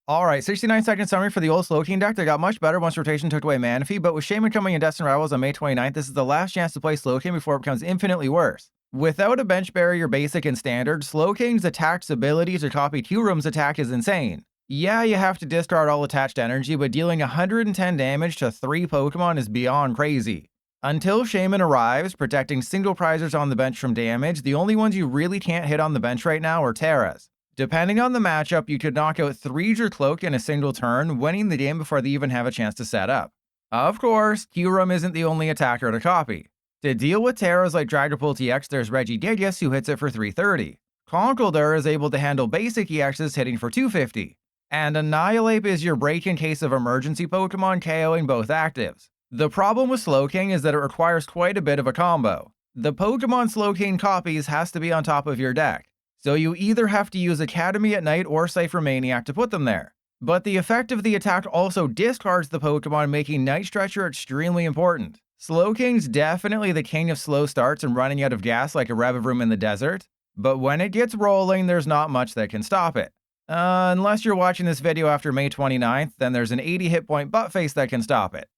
Alright, 69-second summary for the old Slowking deck that got much better once rotation took away Manaphy, but with Shaymin coming in Destined Rivals on May 29th, this is the last chance to play Slowking before it becomes infinitely worse. Without a bench barrier basic and standard, Slowking's attack's ability to copy Kyurem's attack is insane. Yeah, you have to discard all attached energy, but dealing 110 damage to 3 Pokemon is beyond crazy. Until Shaymin arrives, protecting single prizers on the bench from damage, the only ones you really can't hit on the bench right now are Terras. Depending on the matchup, you could knock out 3 Jerkloak in a single turn, winning the game before they even have a chance to set up. Of course, Kyurem isn't the only attacker to copy. To deal with Terras like Dragapult EX, there's Regigigas who hits it for 330. Conkeldurr is able to handle basic EXs hitting for 250. And Annihilape is your break in case of emergency Pokemon KOing both actives. The problem with Slowking is that it requires quite a bit of a combo. The Pokemon Slowking copies has to be on top of your deck. So you either have to use Academy at Night or Ciphermaniac to put them there. But the effect of the attack also discards the Pokemon, making Night Stretcher extremely important. Slowking's definitely the king of slow starts and running out of gas like a Revavroom in the desert, but when it gets rolling, there's not much that can stop it. Unless you're watching this video after May 29th, then there's an 80 hit point buttface that can stop it.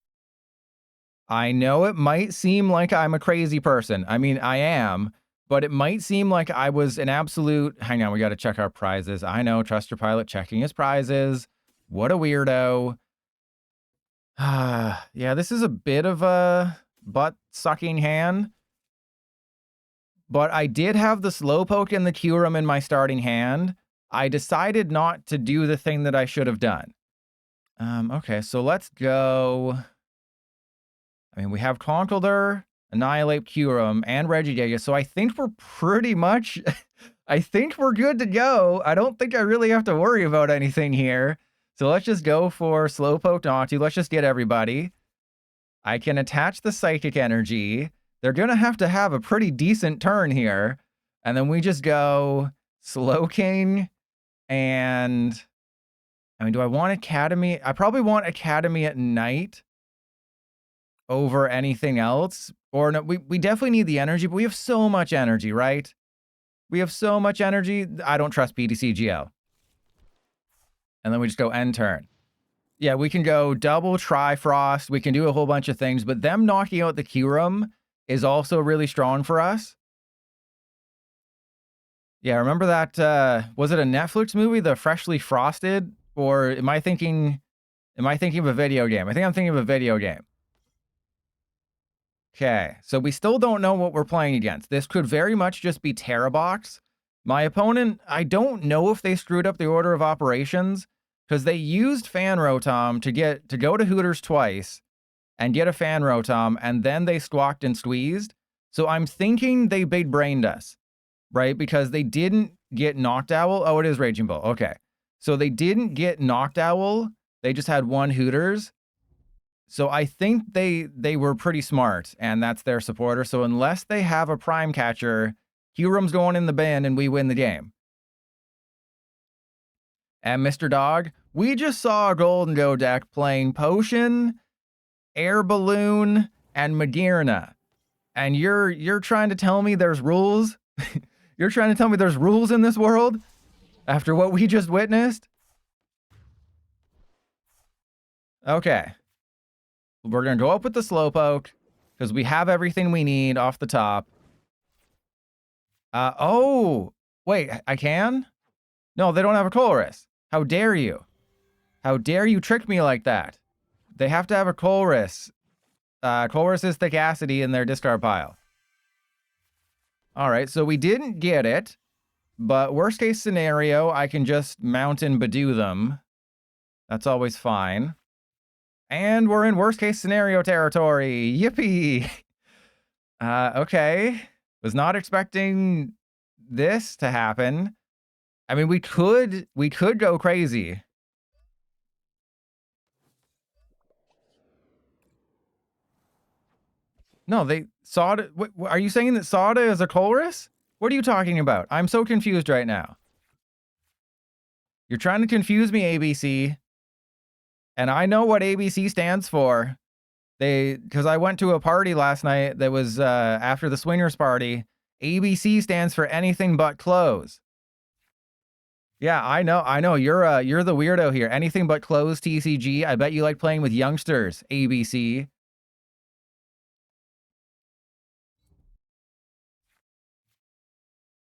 I know it might seem like I'm a crazy person. I mean, I am. But it might seem like I was an absolute... Hang on, we got to check our prizes. I know, trust your pilot checking his prizes. What a weirdo. Yeah, this is a bit of a butt-sucking hand. But I did have the Slowpoke and the Kyurem in my starting hand. I decided not to do the thing that I should have done. Okay, so let's go... I mean, we have Conkeldurr, Annihilape, Kyurem, and Regigigas, so I think we're pretty much... I think we're good to go. I don't think I really have to worry about anything here. So let's just go for Slowpoke Natu. Let's just get everybody. I can attach the Psychic Energy. They're going to have a pretty decent turn here. And then we just go Slowking and... I mean, do I want Academy? I probably want Academy at Night over anything else. Or no, we definitely need the energy, but we have so much energy, right? We have so much energy. I don't trust PTCGO. And then we just go end turn. Yeah, we can go double Trifrost. We can do a whole bunch of things, but them knocking out the Kyurem is also really strong for us. Yeah, remember that, was it a Netflix movie, The Freshly Frosted? Or am I thinking of a video game? I think I'm thinking of a video game. Okay, so we still don't know what we're playing against. This could very much just be Terrabox. My opponent, I don't know if they screwed up the order of operations, because they used Fan Rotom to go to Hooters twice and get a Fan Rotom, and then they squawked and squeezed. So I'm thinking they big brained us, right? Because they didn't get Noctowl. Oh, it is Raging Bull. Okay. So they didn't get Noctowl. They just had one Hooters. So I think they were pretty smart, and that's their supporter. So unless they have a Prime Catcher, Kyurem's going in the bin, and we win the game. And Mr. Dog, we just saw a Gholdengo deck playing Potion, Air Balloon, and Magearna. And you're trying to tell me there's rules? You're trying to tell me there's rules in this world? After what we just witnessed? Okay. We're going to go up with the Slowpoke, because we have everything we need off the top. Oh! Wait, I can? No, they don't have a Colress. How dare you? How dare you trick me like that? They have to have a Colress. Colress is Thickacity in their discard pile. Alright, so we didn't get it. But worst case scenario, I can just Mountain Budew them. That's always fine. And we're in worst case scenario territory. Yippee! Okay. Was not expecting this to happen. I mean, we could go crazy. No, Sada. Are you saying that Sada is a Colress? What are you talking about? I'm so confused right now. You're trying to confuse me, ABC. And I know what ABC stands for. Because I went to a party last night that was after the swingers party. ABC stands for anything but clothes. Yeah, I know. You're the weirdo here. Anything but closed TCG. I bet you like playing with youngsters, ABC.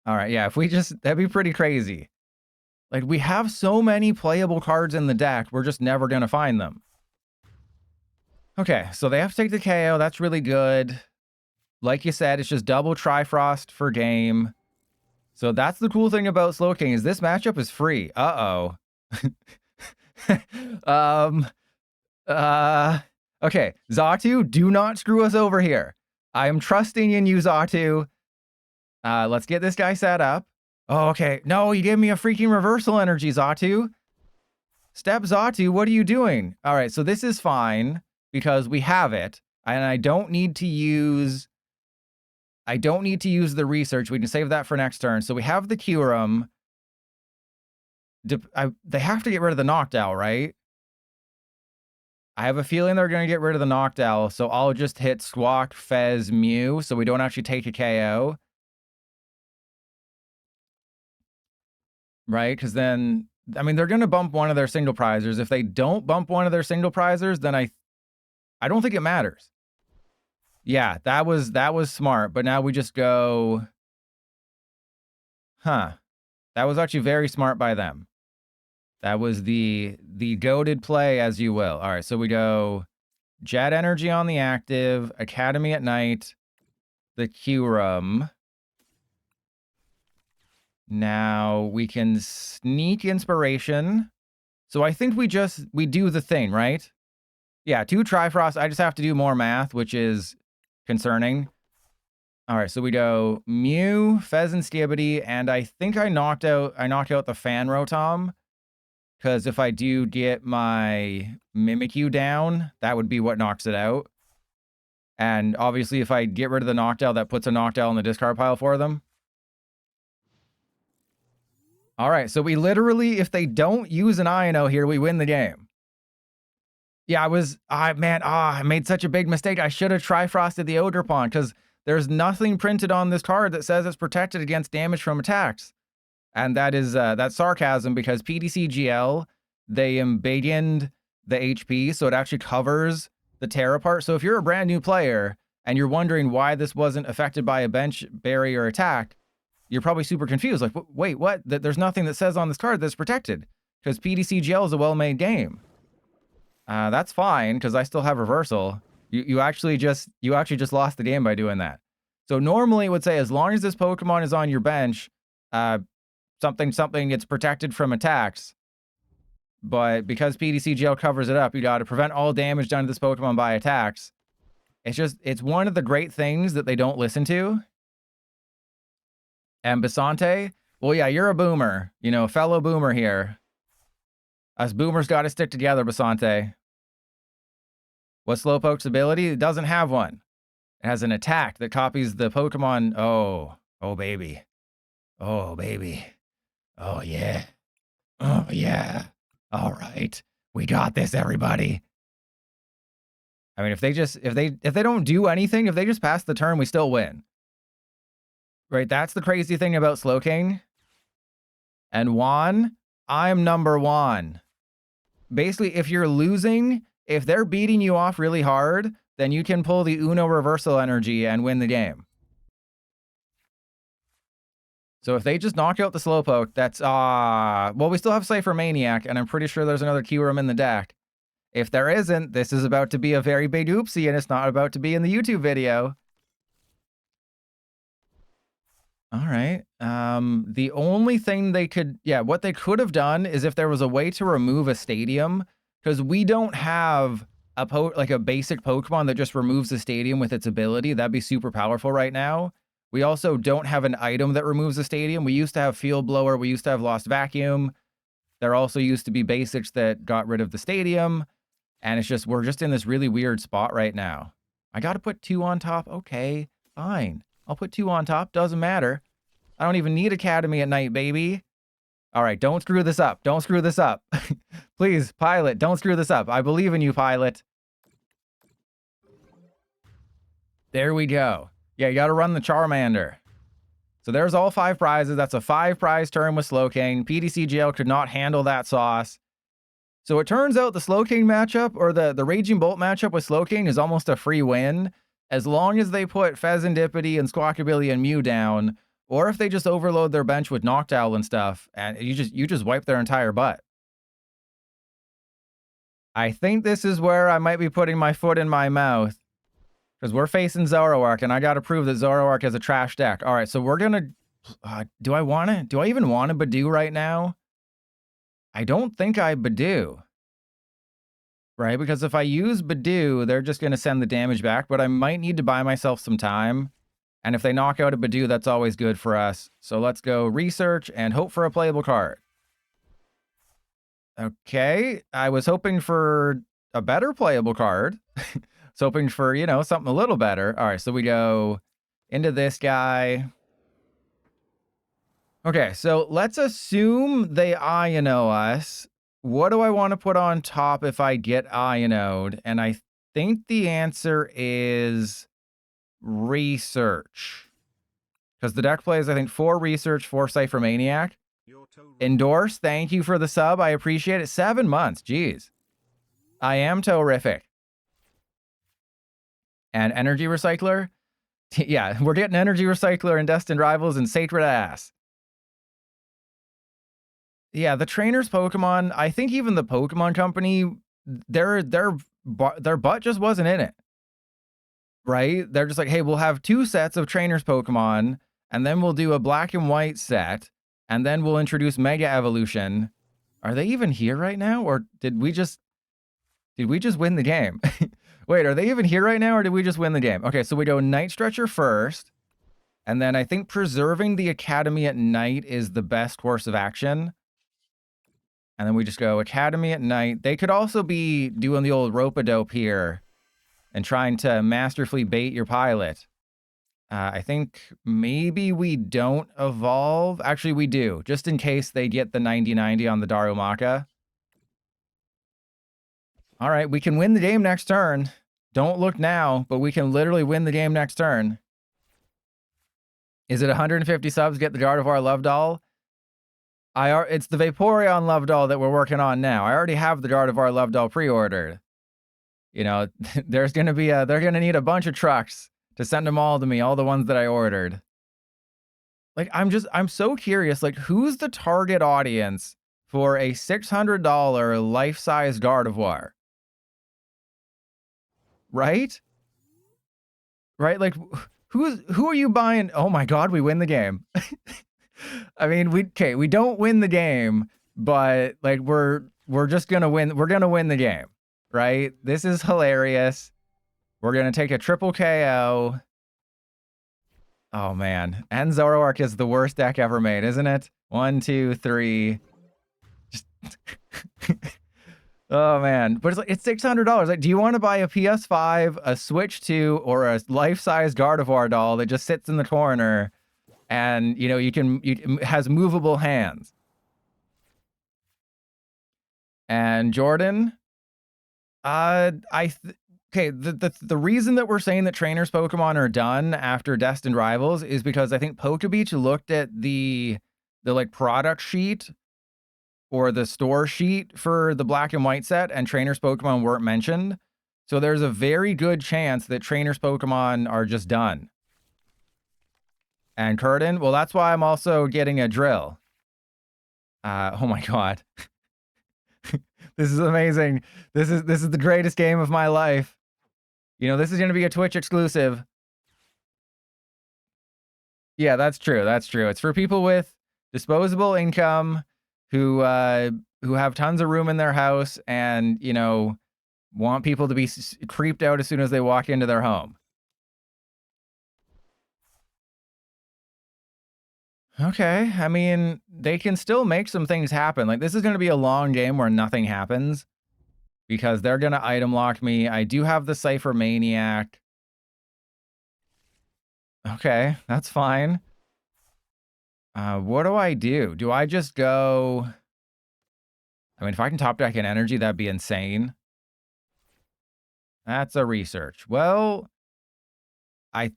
All right, yeah, if we just, that'd be pretty crazy. Like, we have so many playable cards in the deck, we're just never going to find them. Okay, so they have to take the KO. That's really good. Like you said, it's just double Trifrost for game. So that's the cool thing about Slowking is this matchup is free. Uh-oh. Okay, Xatu, do not screw us over here. I am trusting in you, Xatu. Let's get this guy set up. Oh, okay. No, you gave me a freaking reversal energy, Xatu. Step Xatu, what are you doing? All right, so this is fine because we have it, and I don't need to use the research. We can save that for next turn. So we have the Kyurem. They have to get rid of the Noctowl, right? I have a feeling they're going to get rid of the Noctowl, so I'll just hit Squawk, Fez, Mew, so we don't actually take a KO. Right? Because then, I mean, they're going to bump one of their single prizers. If they don't bump one of their single prizers, then I don't think it matters. Yeah, that was smart, but now we just go... Huh. That was actually very smart by them. That was the goated play, as you will. All right, so we go Jet Energy on the active, Academy at night, the Kyurem. Now we can sneak Inspiration. So I think we do the thing, right? Yeah, 2 Trifrost. I just have to do more math, which is concerning. All right, so we go Mew, Fezandipiti, and I think I knocked out the Fan Rotom. Because if I do get my Mimikyu down, that would be what knocks it out. And obviously, if I get rid of the Noctowl, that puts a Noctowl in the discard pile for them. All right, so we literally, if they don't use an Iono here, we win the game. Yeah, I made such a big mistake. I should have Trifrosted the Ogerpon, because there's nothing printed on this card that says it's protected against damage from attacks. And that is that's sarcasm because PTCGL, they embiggened the HP, so it actually covers the Terra part. So if you're a brand new player and you're wondering why this wasn't affected by a bench barrier attack, you're probably super confused. Like, wait, what? There's nothing that says on this card that's protected because PTCGL is a well-made game. That's fine because I still have reversal. You actually just lost the game by doing that. So normally it would say as long as this Pokemon is on your bench, something gets protected from attacks. But because PTCGL covers it up, you got to prevent all damage done to this Pokemon by attacks. It's one of the great things that they don't listen to. And Basante, well, yeah, you're a boomer, fellow boomer here. Us boomers got to stick together, Basante. What's Slowpoke's ability? It doesn't have one. It has an attack that copies the Pokemon. Oh, baby. Oh, baby. Oh, yeah. Oh, yeah. All right. We got this, everybody. I mean, if they don't do anything, if they just pass the turn, we still win. Right? That's the crazy thing about Slowking. And Juan, I'm number 1. Basically, if you're losing, if they're beating you off really hard, then you can pull the Uno reversal energy and win the game. So if they just knock out the Slowpoke, that's, well, we still have Ciphermaniac, and I'm pretty sure there's another Kyurem in the deck. If there isn't, this is about to be a very big oopsie, and it's not about to be in the YouTube video. All right. The only thing what they could have done is if there was a way to remove a stadium, because we don't have a basic Pokemon that just removes the stadium with its ability. That'd be super powerful right now. We also don't have an item that removes the stadium. We used to have Field Blower. We used to have Lost Vacuum. There also used to be basics that got rid of the stadium. And we're just in this really weird spot right now. I got to put 2 on top. Okay, fine. I'll put 2 on top. Doesn't matter. I don't even need Academy at night, baby. All right, don't screw this up. Don't screw this up. Please, Pilot, don't screw this up. I believe in you, Pilot. There we go. Yeah, you got to run the Charmander. So there's all 5 prizes. That's a 5-prize turn with Slowking. PDC GL could not handle that sauce. So it turns out the Slowking matchup, or the Raging Bolt matchup with Slowking, is almost a free win, as long as they put Fezandipiti and Squawkabilly and Mew down, or if they just overload their bench with Noctowl and stuff, and you just wipe their entire butt. I think this is where I might be putting my foot in my mouth, because we're facing Zoroark, and I got to prove that Zoroark is a trash deck. All right, so we're gonna. Do I even want a Budew right now? I don't think I Budew. Right, because if I use Budew, they're just gonna send the damage back, but I might need to buy myself some time. And if they knock out a Budew, that's always good for us. So let's go research and hope for a playable card. Okay, I was hoping for a better playable card. I was hoping for, you know, something a little better. All right, so we go into this guy. Okay, so let's assume they Iono us. What do I want to put on top if I get Iono'd? And I think the answer is research. Because the deck plays, I think, 4 research, 4 Ciphermaniac. Endorse, thank you for the sub. I appreciate it. 7 months, jeez. I am terrific. And Energy Recycler? Yeah, we're getting Energy Recycler and Destined Rivals and Sacred Ass. Yeah, the trainers Pokemon, I think even the Pokemon Company, their butt just wasn't in it. Right? They're just like, hey, we'll have 2 sets of trainers Pokemon, and then we'll do a black and white set, and then we'll introduce Mega Evolution. Are they even here right now? Or did we just win the game? Wait, are they even here right now, or did we just win the game? Okay, so we go Night Stretcher first, and then I think preserving the Academy at night is the best course of action. And then we just go Academy at night. They could also be doing the old rope-a-dope here and trying to masterfully bait your pilot. I think maybe we don't evolve. Actually, we do, just in case they get the 90-90 on the Darumaka. All right, we can win the game next turn. Don't look now, but we can literally win the game next turn. Is it 150 subs, get the Gardevoir Love Doll? It's the Vaporeon Love Doll that we're working on now. I already have the Gardevoir Love Doll pre-ordered. You know, they're going to need a bunch of trucks to send them all to me, all the ones that I ordered. Like, I'm so curious, like, who's the target audience for a $600 life-size Gardevoir? Right? Right? Like, who are you buying? Oh my God, we win the game. I mean, we don't win the game, but like, we're just going to win. We're going to win the game. Right? This is hilarious. We're going to take a triple KO. Oh, man. And Zoroark is the worst deck ever made, isn't it? 1, 2, 3. Just oh, man. But it's $600. Like, do you want to buy a PS5, a Switch 2, or a life-size Gardevoir doll that just sits in the corner and, you know, it has movable hands? And Jordan... okay, the reason that we're saying that trainers Pokemon are done after Destined Rivals is because I think Pokebeach looked at the like product sheet or the store sheet for the black and white set, and trainers Pokemon weren't mentioned. So there's a very good chance that trainers Pokemon are just done. And Curtin, well, that's why I'm also getting a drill. Oh my God. This is amazing. This is the greatest game of my life. You know, this is going to be a Twitch exclusive. Yeah, that's true. That's true. It's for people with disposable income who have tons of room in their house and, you know, want people to be creeped out as soon as they walk into their home. Okay, I mean, they can still make some things happen. Like, this is going to be a long game where nothing happens because they're going to item lock me. I do have the Ciphermaniac. Okay, that's fine. What do I do? Do I just go... I mean, if I can top deck an energy, that'd be insane. That's a research. Well, I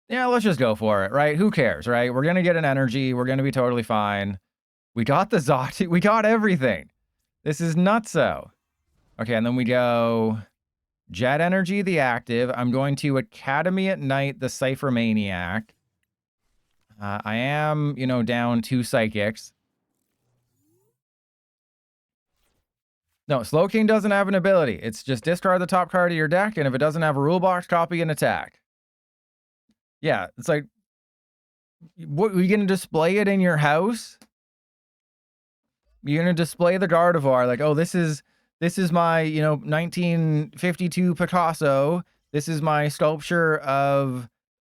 Yeah, let's just go for it, right? Who cares, right? We're going to get an energy. We're going to be totally fine. We got the Xatu. We got everything. This is nutso. Okay, and then we go Jet Energy, the active. I'm going to Academy at Night, the Ciphermaniac. I am, you know, down 2 Psychics. No, Slowking doesn't have an ability. It's just discard the top card of your deck, and if it doesn't have a rule box, copy and attack. Yeah, it's like, what, are you going to display it in your house? You're going to display the Gardevoir, like, oh, this is my, you know, 1952 Picasso. This is my sculpture of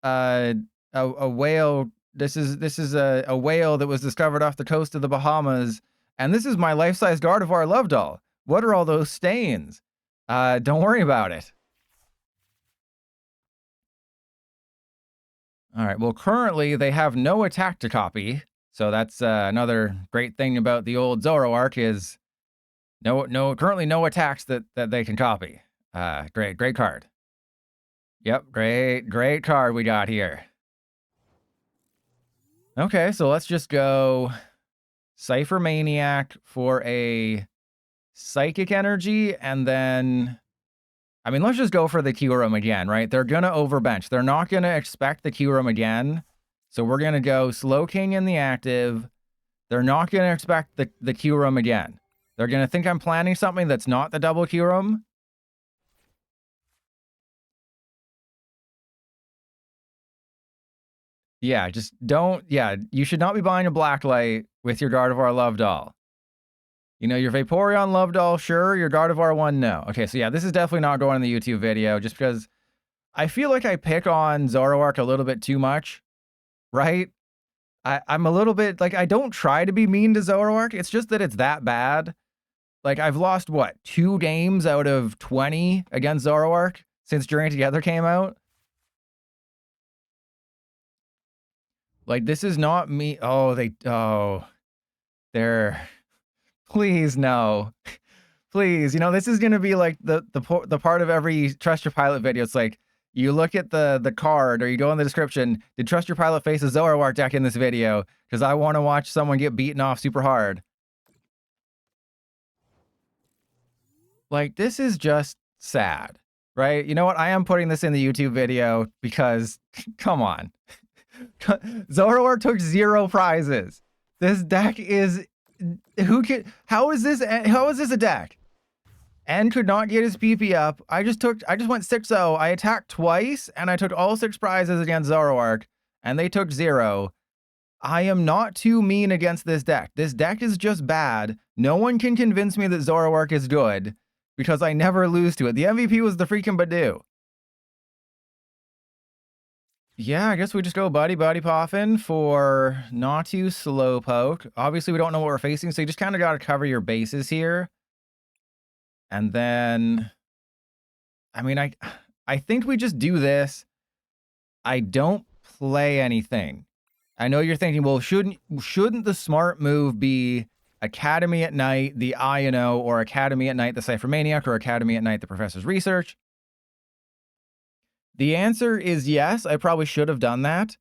a whale. This is a whale that was discovered off the coast of the Bahamas. And this is my life-size Gardevoir love doll. What are all those stains? Don't worry about it. All right, well, currently they have no attack to copy. So that's another great thing about the old Zoroark is currently no attacks that they can copy. Great card. Yep, great card we got here. Okay, so let's just go Ciphermaniac for a Psychic Energy, and then, I mean, let's just go for the Kyurem again, right? They're going to overbench. They're not going to expect the Kyurem again. So we're going to go Slowking in the active. They're not going to expect the Kyurem again. They're going to think I'm planning something that's not the double Kyurem. Yeah, just don't, yeah, you should not be buying a Blacklight with your Gardevoir Love Doll. You know, your Vaporeon Love Doll, sure. Your Gardevoir one, no. Okay, so yeah, this is definitely not going in the YouTube video, just because I feel like I pick on Zoroark a little bit too much, right? I'm a little bit, like, I don't try to be mean to Zoroark. It's just that it's that bad. Like, I've lost, what, 2 games out of 20 against Zoroark since Journey Together came out? Like, this is not me. Oh, they're... Please, no. Please, you know, this is going to be like the part of every Trust Your Pilot video. It's like, you look at the card, or you go in the description, did Trust Your Pilot face a Zoroark deck in this video? Because I want to watch someone get beaten off super hard. Like, this is just sad, right? You know what? I am putting this in the YouTube video because, come on. Zoroark took 0 prizes. This deck is... how is this a deck? N could not get his PP up. I just went 6-0. I attacked twice, and I took all 6 prizes against Zoroark, and they took 0. I am not too mean against this deck. This deck is just bad. No one can convince me that Zoroark is good, because I never lose to it. The MVP was the freaking Budew. Yeah, I guess we just go Buddy-Buddy Poffin for Natu Slowpoke. Obviously, we don't know what we're facing, so you just kind of got to cover your bases here. And then, I mean, I think we just do this. I don't play anything. I know you're thinking, well, shouldn't the smart move be Academy at Night, the Iono, or Academy at Night, the Ciphermaniac, or Academy at Night, the Professor's Research? The answer is yes, I probably should have done that.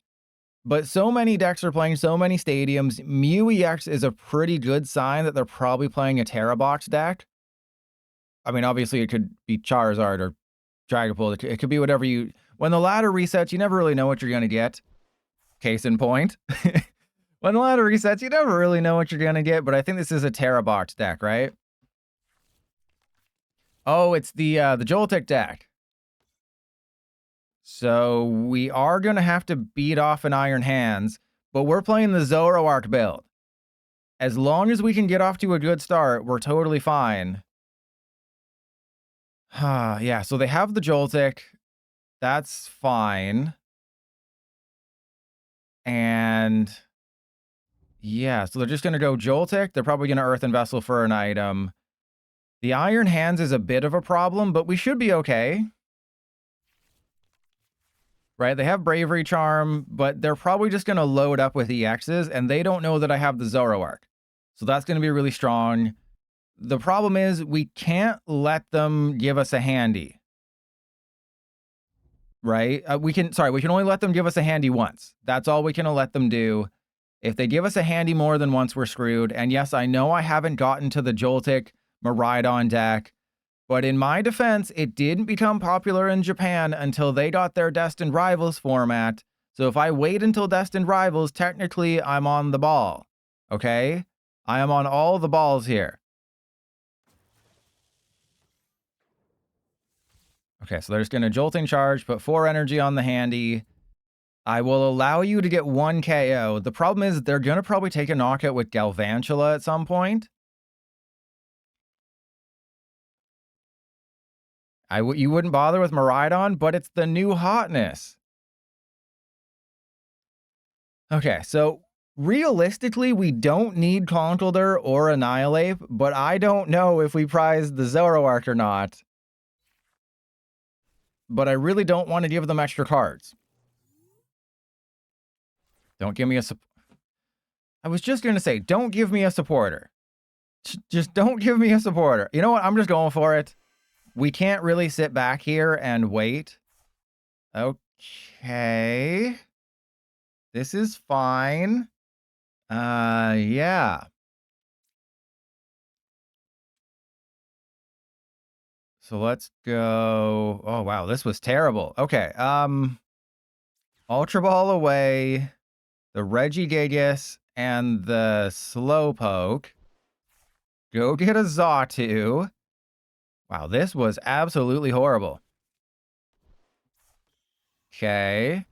But so many decks are playing so many stadiums. Mew EX is a pretty good sign that they're probably playing a Terra Box deck. I mean, obviously it could be Charizard or Dragapult. It could be whatever you... When the ladder resets, you never really know what you're going to get. Case in point. When the ladder resets, you never really know what you're going to get. But I think this is a Terra Box deck, right? Oh, it's the Joltik deck. So we are going to have to beat off an Iron Hands, but we're playing the Zoroark build. As long as we can get off to a good start, we're totally fine. Yeah, so they have the Joltik. That's fine. And yeah, so they're just going to go Joltik. They're probably going to Earthen Vessel for an item. The Iron Hands is a bit of a problem, but we should be okay. Right, they have Bravery Charm, but they're probably just going to load up with EXs, and they don't know that I have the Zoroark. So that's going to be really strong. The problem is we can't let them give us a handy. right? We can only let them give us a handy once. That's all we can let them do. If they give us a handy more than once, we're screwed. And yes, I know I haven't gotten to the Joltik Miraidon deck, but in my defense, it didn't become popular in Japan until they got their Destined Rivals format. So if I wait until Destined Rivals, technically I'm on the ball. Okay? I am on all the balls here. Okay, so they're just going to Jolting Charge, put 4 energy on the handy. I will allow you to get 1 KO. The problem is they're going to probably take a knockout with Galvantula at some point. You wouldn't bother with Miraidon, but it's the new hotness. Okay, so realistically, we don't need Conkeldurr or Annihilape, but I don't know if we prize the Zoroark or not. But I really don't want to give them extra cards. Don't give me a... I was just going to say, don't give me a supporter. Just don't give me a supporter. You know what? I'm just going for it. We can't really sit back here and wait. Okay. This is fine. Yeah. So let's go. Oh, wow. This was terrible. Okay. Ultra Ball away. The Regigigas and the Slowpoke. Go get a Xatu. Wow, this was absolutely horrible. Okay.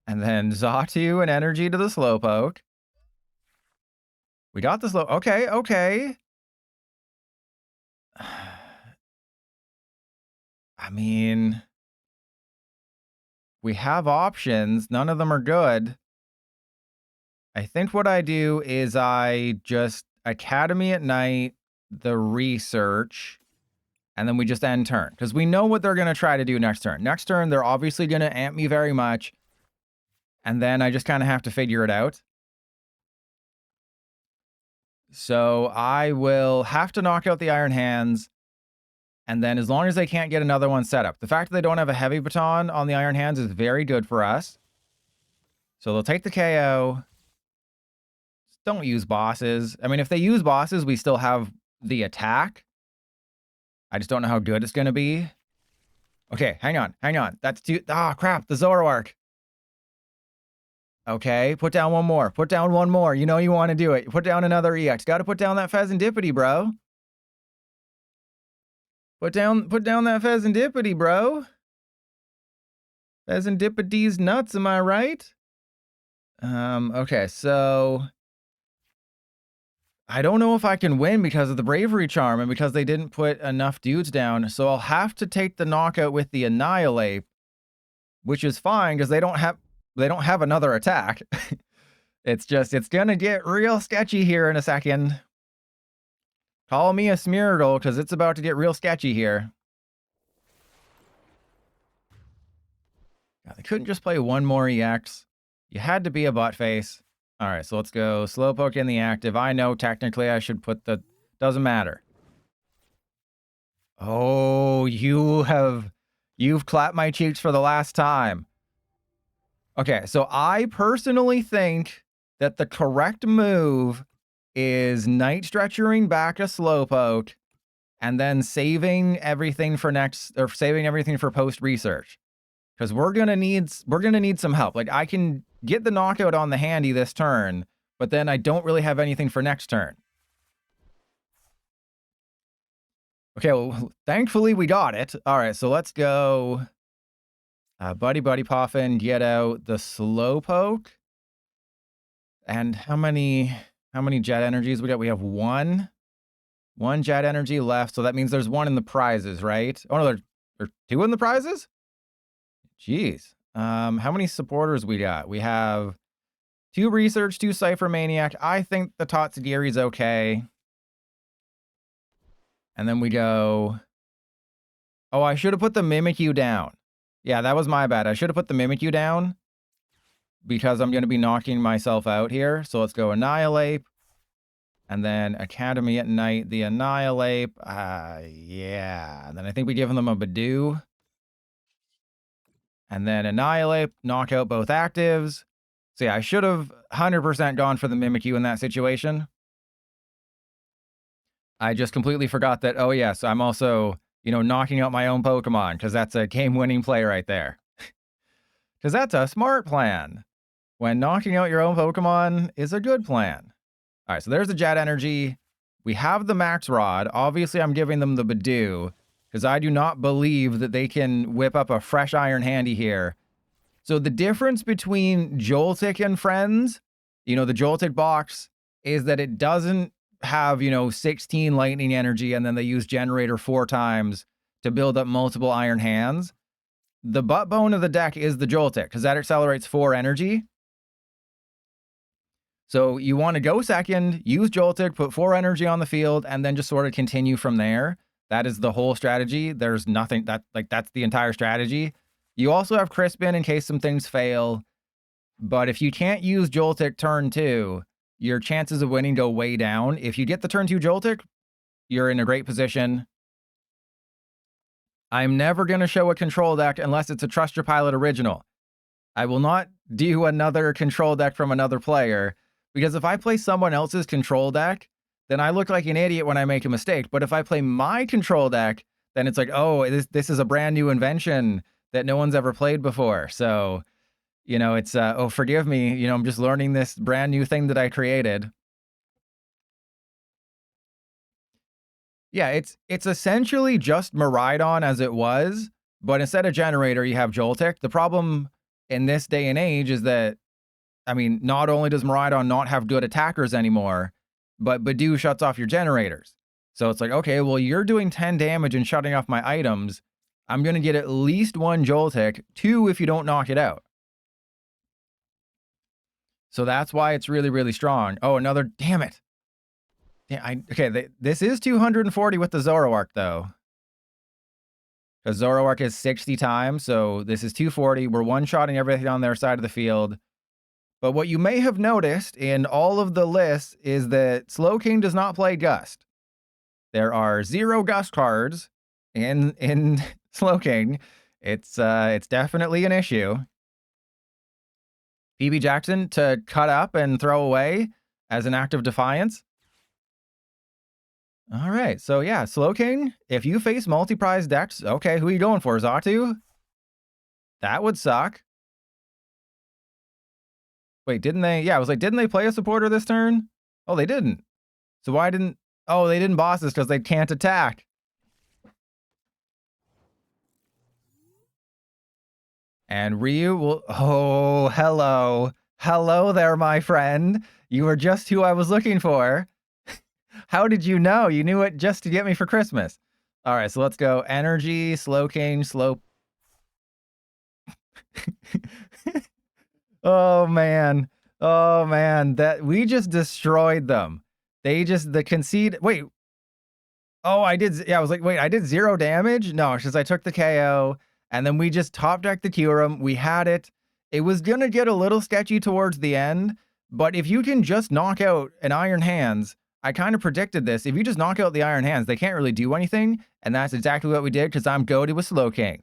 And then Xatu and energy to the Slowpoke. We got the Okay, okay. I mean, we have options. None of them are good. I think what I do is I just Academy at night, the research, and then we just end turn. Because we know what they're going to try to do next turn. Next turn, they're obviously going to amp me very much. And then I just kind of have to figure it out. So I will have to knock out the Iron Hands. And then as long as they can't get another one set up. The fact that they don't have a Heavy Baton on the Iron Hands is very good for us. So they'll take the KO. Just don't use bosses. I mean, if they use bosses, we still have the attack. I just don't know how good it's going to be. Okay, hang on, hang on. That's too... Ah, crap, the Zoroark. Okay, put down one more. Put down one more. You know you want to do it. Put down another EX. Got to put down that Fezandipiti, bro. Put down that Fezandipiti, bro. Fezandipiti's nuts, am I right? Okay, so... I don't know if I can win because of the Bravery Charm and because they didn't put enough dudes down, so I'll have to take the knockout with the Annihilape, which is fine because they don't have another attack. It's gonna get real sketchy here in a second. Call me a Smeargle because it's about to get real sketchy here. God, they couldn't just play one more EX. You had to be a butt face. All right, so let's go Slowpoke in the active. I know technically I should put the... Doesn't matter. Oh, you've clapped my cheeks for the last time. Okay, so I personally think that the correct move is Night Stretchering back a Slowpoke and then saving everything for post research. Because we're gonna need some help. Like I can get the knockout on the handy this turn, but then I don't really have anything for next turn. Okay, well, thankfully we got it. All right, so let's go Buddy-Buddy Poffin, get out the Slowpoke. And how many jet energies we got? We have one jet energy left, so that means there's one in the prizes, right? Oh no, there are 2 in the prizes? Jeez. How many supporters we got? We have 2 research, 2 Ciphermaniac. I think the Tatsugiri's okay. And then we go... Oh, I should have put the Mimikyu down. Yeah, that was my bad. I should have put the Mimikyu down because I'm going to be knocking myself out here. So let's go Annihilape. And then Academy at night, the Annihilape. Yeah. And then I think we give them a Budew. And then Annihilape, knock out both actives. So yeah, I should have 100% gone for the Mimikyu in that situation. I just completely forgot that, oh yes, I'm also, you know, knocking out my own Pokemon, because that's a game-winning play right there. Because that's a smart plan. When knocking out your own Pokemon is a good plan. All right, so there's the Jet Energy. We have the Max Rod. Obviously, I'm giving them the Budew, because I do not believe that they can whip up a fresh Iron Handy here. So the difference between Joltik and friends, you know, the Joltik box, is that it doesn't have, you know, 16 lightning energy, and then they use generator 4 times to build up multiple iron hands. The butt bone of the deck is the Joltik, because that accelerates 4 energy. So you want to go second, use Joltik, put 4 energy on the field, and then just sort of continue from there. That is the whole strategy. There's nothing that's the entire strategy. You also have Crispin in case some things fail. But if you can't use Joltik turn 2, your chances of winning go way down. If you get the turn 2 Joltik, you're in a great position. I'm never going to show a control deck unless it's a Trust Your Pilot original. I will not do another control deck from another player, because if I play someone else's control deck, then I look like an idiot when I make a mistake. But if I play my control deck, then it's like, oh, this is a brand new invention that no one's ever played before. So, you know, it's, oh, forgive me, you know, I'm just learning this brand new thing that I created. Yeah, it's essentially just Miraidon as it was, but instead of generator, you have Joltik. The problem in this day and age is that, I mean, not only does Miraidon not have good attackers anymore, but Budew shuts off your generators. So it's like, okay, well, you're doing 10 damage and shutting off my items. I'm going to get at least 1 Joltik, 2 if you don't knock it out. So that's why it's really, really strong. Oh, another, damn it. Yeah, okay, this is 240 with the Zoroark, though. Because Zoroark is 60 times, so this is 240. We're one-shotting everything on their side of the field. But what you may have noticed in all of the lists is that Slowking does not play Gust. There are 0 Gust cards in Slowking. It's definitely an issue. PB Jackson to cut up and throw away as an act of defiance. All right, so yeah, Slowking, if you face multi-prize decks, okay, who are you going for, Xatu? That would suck. Wait, didn't they? Yeah, I was like, didn't they play a supporter this turn? Oh, they didn't. So why didn't... Oh, they didn't boss this because they can't attack. And Ryu will... Oh, hello. Hello there, my friend. You were just who I was looking for. How did you know? You knew it just to get me for Christmas. All right, so let's go. Energy, Slowking, Slow... Oh, man. Oh, man. That we just destroyed them. They just... The concede... Wait. Oh, I did... Yeah, I was like, wait, I did 0 damage? No, it's just I took the KO, and then we just top-decked the Kyurem. We had it. It was going to get a little sketchy towards the end, but if you can just knock out an Iron Hands... I kind of predicted this. If you just knock out the Iron Hands, they can't really do anything, and that's exactly what we did because I'm goated with Slowking.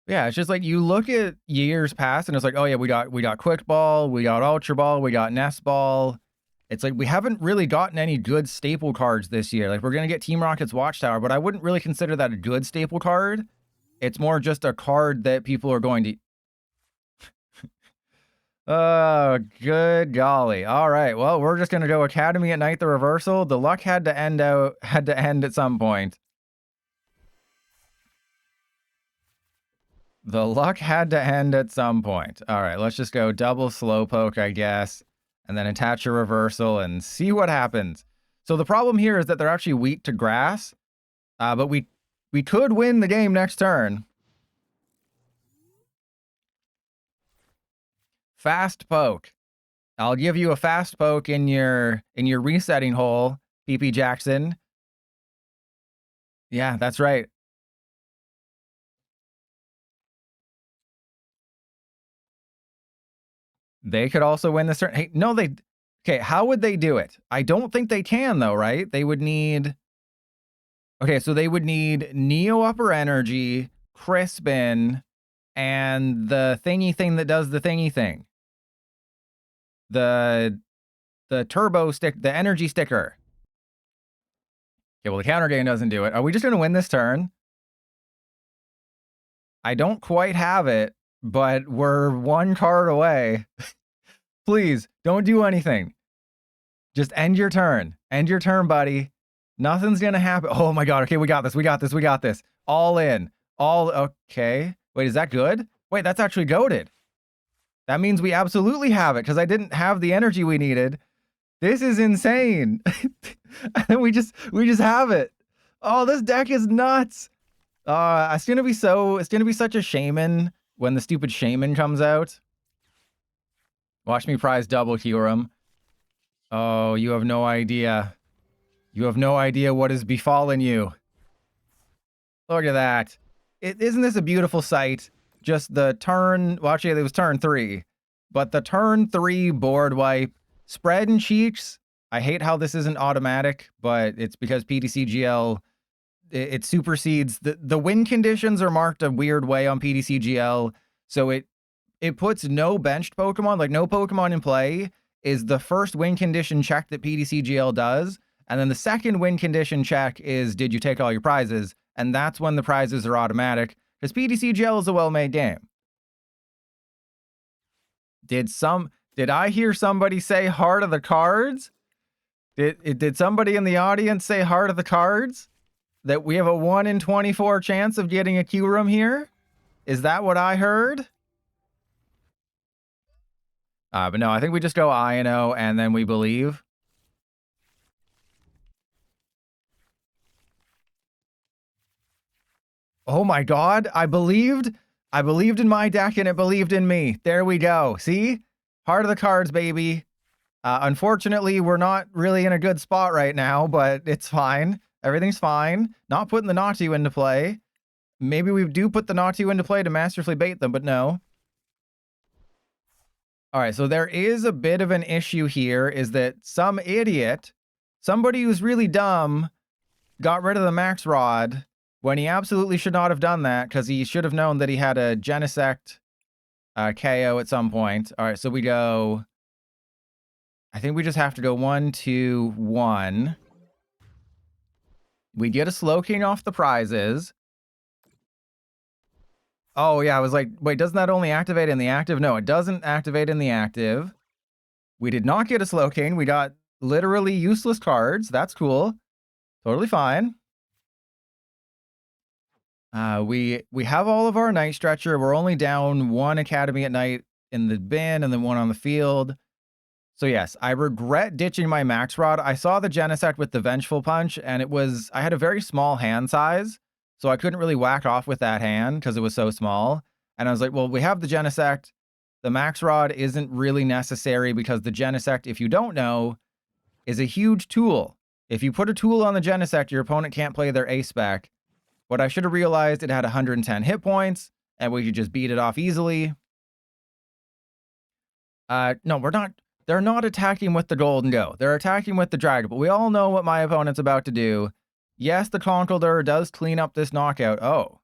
Yeah, it's just like you look at years past, and it's like, oh yeah, we got Quick Ball, we got Ultra Ball, we got Nest Ball. It's like we haven't really gotten any good staple cards this year. Like we're gonna get Team Rocket's Watchtower, but I wouldn't really consider that a good staple card. It's more just a card that people are going to... Oh, good golly. All right. Well, we're just going to go Academy at Night the reversal. The luck had to end at some point. The luck had to end at some point. All right, let's just go double Slowpoke, I guess, and then attach a reversal and see what happens. So the problem here is that they're actually weak to grass, but we could win the game next turn. Fast poke. I'll give you a fast poke in your resetting hole, PP Jackson. Yeah, that's right. They could also win this turn. Hey, no, they... Okay, how would they do it? I don't think they can, though, right? They would need... Okay, so they would need Neo Upper Energy, Crispin, and the thingy thing that does the thingy thing. The turbo stick, the energy sticker. Okay, well, the counter gain doesn't do it. Are we just going to win this turn? I don't quite have it, but we're one card away. Please, don't do anything. Just end your turn. End your turn, buddy. Nothing's going to happen. Oh my god, okay, we got this, we got this, we got this. All in. All, okay. Wait, is that good? Wait, that's actually goated. That means we absolutely have it, because I didn't have the energy we needed. This is insane. And we just have it. Oh, this deck is nuts. It's gonna be such a Shaymin when the stupid Shaymin comes out. Watch me prize double Kyurem. Oh, you have no idea. You have no idea what has befallen you. Look at that. Isn't this a beautiful sight? Just the turn, well, actually, it was turn 3. But the turn 3 board wipe, spread and cheeks. I hate how this isn't automatic, but it's because PTCGL, it supersedes. The win conditions are marked a weird way on PTCGL, so it puts no benched Pokemon, like no Pokemon in play, is the first win condition check that PTCGL does, and then the second win condition check is, did you take all your prizes? And that's when the prizes are automatic, because PTCGL is a well-made game. Did I hear somebody say heart of the cards? Did somebody in the audience say heart of the cards? That we have a 1 in 24 chance of getting a Kyurem here? Is that what I heard? But no, I think we just go Iono and then we believe. Oh my god, I believed in my deck and it believed in me. There we go. See? Heart of the cards, baby. Unfortunately, we're not really in a good spot right now, but it's fine. Everything's fine. Not putting the Natu into play. Maybe we do put the Natu into play to masterfully bait them, but no. Alright, so there is a bit of an issue here, is that some idiot, somebody who's really dumb, got rid of the Max Rod when he absolutely should not have done that, because he should have known that he had a Genesect KO at some point. Alright, so we go... I think we just have to go 1, 2, 1. We get a Slowking off the prizes. Oh, yeah, I was like, wait, doesn't that only activate in the active? No, it doesn't activate in the active. We did not get a Slowking. We got literally useless cards. That's cool. Totally fine. We have all of our Night Stretcher. We're only down 1 Academy at Night in the bin and then 1 on the field. So yes, I regret ditching my Max Rod. I saw the Genesect with the Vengeful Punch, and I had a very small hand size, so I couldn't really whack off with that hand because it was so small. And I was like, well, we have the Genesect. The Max Rod isn't really necessary because the Genesect, if you don't know, is a huge tool. If you put a tool on the Genesect, your opponent can't play their A-Spec. What I should have realized, it had 110 hit points, and we could just beat it off easily. No, we're not... They're not attacking with the Gholdengo. They're attacking with the Dragon, but we all know what my opponent's about to do. Yes, the Conkeldurr does clean up this knockout. Oh.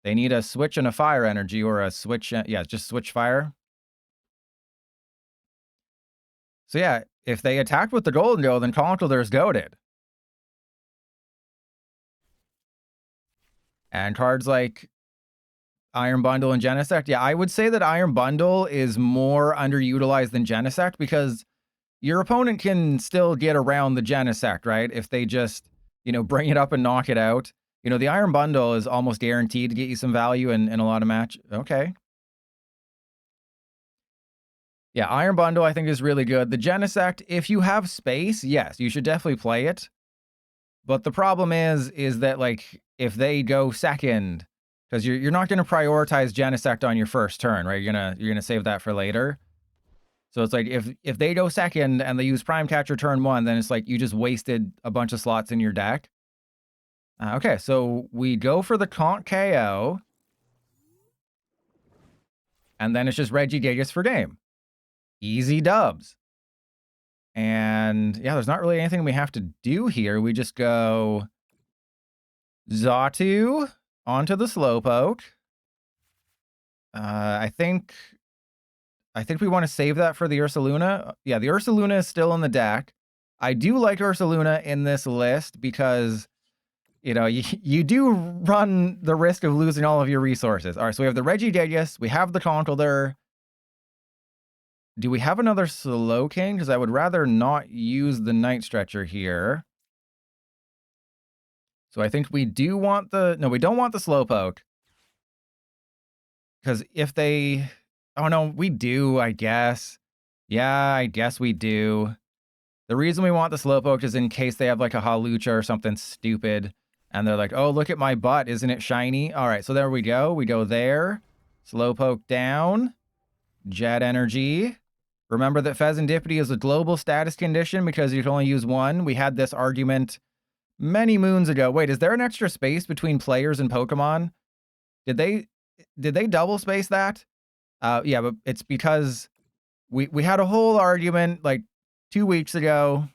They need a switch and a fire energy, or a switch... Yeah, just switch fire. So yeah, if they attack with the Gholdengo, then Conkeldurr's goated. And cards like Iron Bundle and Genesect. Yeah, I would say that Iron Bundle is more underutilized than Genesect because your opponent can still get around the Genesect, right? If they just, bring it up and knock it out. The Iron Bundle is almost guaranteed to get you some value in a lot of match. Okay. Yeah, Iron Bundle I think is really good. The Genesect, if you have space, yes, you should definitely play it. But the problem is that, like, if they go second... Because you're not going to prioritize Genesect on your first turn, right? You're gonna save that for later. So it's like if they go second and they use Prime Catcher turn 1, then it's like you just wasted a bunch of slots in your deck. Okay, so we go for the Conk KO. And then it's just Regigigas for game. Easy dubs. And yeah, there's not really anything we have to do here. We just go Xatu. onto the Slowpoke. I think we want to save that for the Ursaluna. Yeah, the Ursaluna is still in the deck. I do like Ursaluna in this list because, you know, you do run the risk of losing all of your resources. All right, so we have the Regigigas, we have the Conkeldurr. Do we have another Slowking? Because I would rather not use the Night Stretcher here. So I think we do want the... No, we don't want the Slowpoke. Because if they... Oh, no, we do, I guess. Yeah, I guess we do. The reason we want the Slowpoke is in case they have like a Hawlucha or something stupid. And they're like, oh, look at my butt. Isn't it shiny? All right, so there we go. We go there. Slowpoke down. Jet Energy. Remember that Fezandipiti is a global status condition because you can only use one. We had this argument many moons ago. Wait, is there an extra space between players and Pokemon? Did they double space that? Yeah, but it's because we had a whole argument like 2 weeks ago.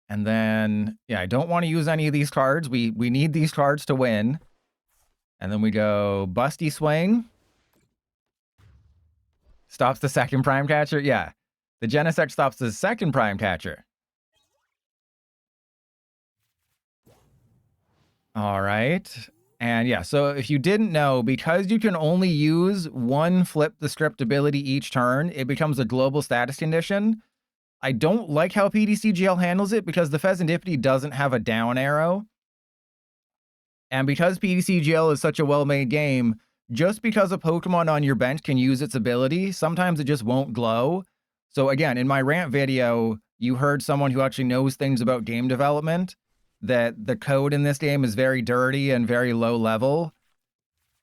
And then, yeah, I don't want to use any of these cards. We need these cards to win. And then we go Busty Swing. Stops the second Prime Catcher. Yeah, the Genesect stops the second Prime Catcher. All right. And yeah, so if you didn't know, because you can only use one Flip the Script ability each turn, it becomes a global status condition. I don't like how PTCGL handles it because the Fezandipiti doesn't have a down arrow. And because PTCGL is such a well-made game, just because a Pokemon on your bench can use its ability, sometimes it just won't glow. So again, in my rant video, you heard someone who actually knows things about game development, that the code in this game is very dirty and very low level.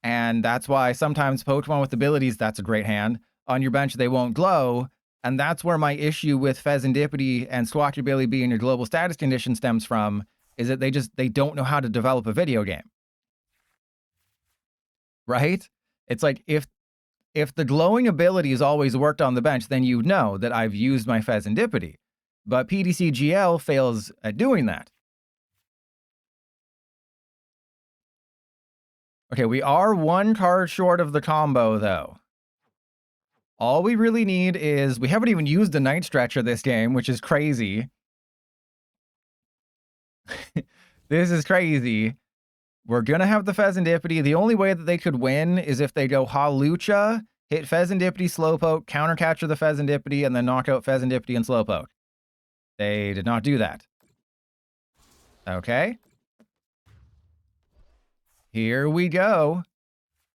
And that's why sometimes Pokemon with abilities, that's a great hand, on your bench, they won't glow. And that's where my issue with Fezandipiti and Squawkabilly being a global status condition stems from, is that they don't know how to develop a video game. Right? It's like if the glowing abilities always worked on the bench, then you know that I've used my Fezandipiti. But PTCGL fails at doing that. Okay, we are one card short of the combo, though. All we really need is... We haven't even used the Night Stretcher this game, which is crazy. This is crazy. We're going to have the Fezandipiti. The only way that they could win is if they go Hawlucha, hit Fezandipiti, Slowpoke, countercatcher the Fezandipiti, and then knock out Fezandipiti and Slowpoke. They did not do that. Okay. Here we go.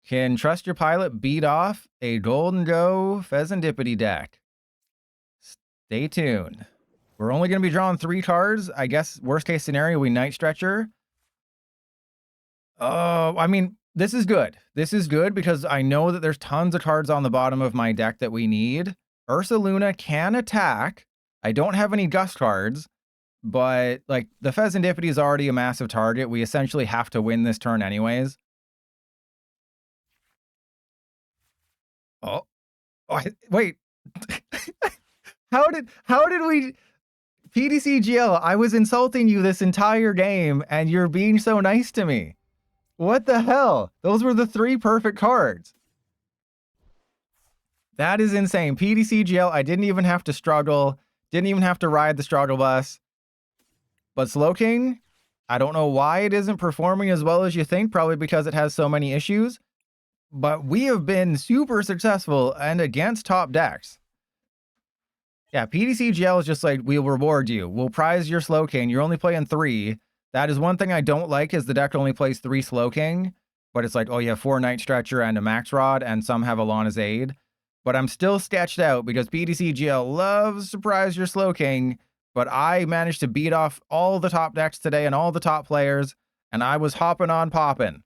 Can Trust Your Pilot beat off a Gholdengo Fezandipiti deck? Stay tuned. We're only going to be drawing 3 cards. I guess worst case scenario, we Night Stretcher. Oh, I mean, this is good. This is good because I know that there's tons of cards on the bottom of my deck that we need. Ursaluna can attack. I don't have any Gust cards, but like the Fezandipiti is already a massive target. We essentially have to win this turn anyways. Oh, wait. How did we... PTCGL, I was insulting you this entire game and you're being so nice to me. What the hell? Those were the 3 perfect cards. That is insane. PTCGL, I didn't even have to struggle. Didn't even have to ride the struggle bus. But Slowking, I don't know why it isn't performing as well as you think. Probably because it has so many issues. But we have been super successful and against top decks. Yeah, PTCGL is just like, we'll reward you. We'll prize your Slowking. You're only playing 3. That is one thing I don't like, is the deck only plays 3 Slowking. But it's like, oh, you have 4 Night Stretcher and a Max Rod, and some have Alana's Aid. But I'm still sketched out because PTCGL loves to prize your Slowking. But I managed to beat off all the top decks today and all the top players. And I was hopping on popping.